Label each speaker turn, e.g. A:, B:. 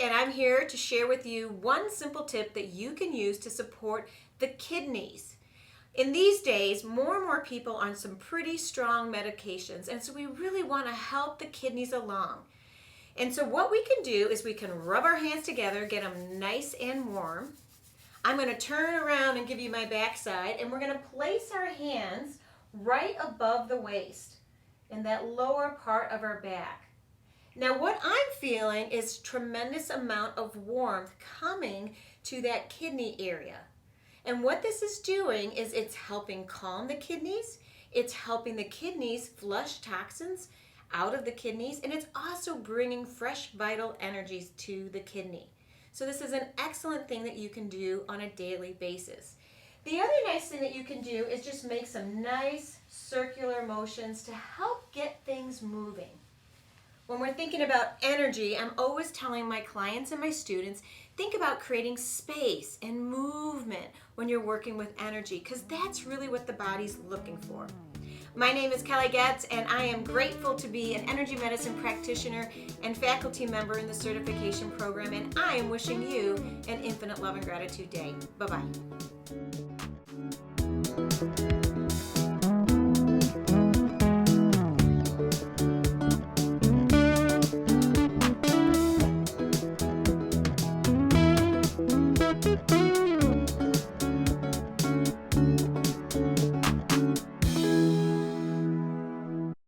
A: and I'm here to share with you one simple tip that you can use to support the kidneys. In these days, more and more people are on some pretty strong medications, and so we really want to help the kidneys along. And so what we can do is we can rub our hands together, get them nice and warm. I'm going to turn around and give you my backside, and we're going to place our hands right above the waist in that lower part of our back. Now what I'm feeling is tremendous amount of warmth coming to that kidney area. And what this is doing is it's helping calm the kidneys, it's helping the kidneys flush toxins out of the kidneys, and it's also bringing fresh vital energies to the kidney. So this is an excellent thing that you can do on a daily basis. The other nice thing that you can do is just make some nice circular motions to help get things moving. When we're thinking about energy, I'm always telling my clients and my students, think about creating space and movement when you're working with energy, because that's really what the body's looking for. My name is Kelly Goetz, and I am grateful to be an energy medicine practitioner and faculty member in the certification program, and I am wishing you an infinite love and gratitude day. Bye-bye.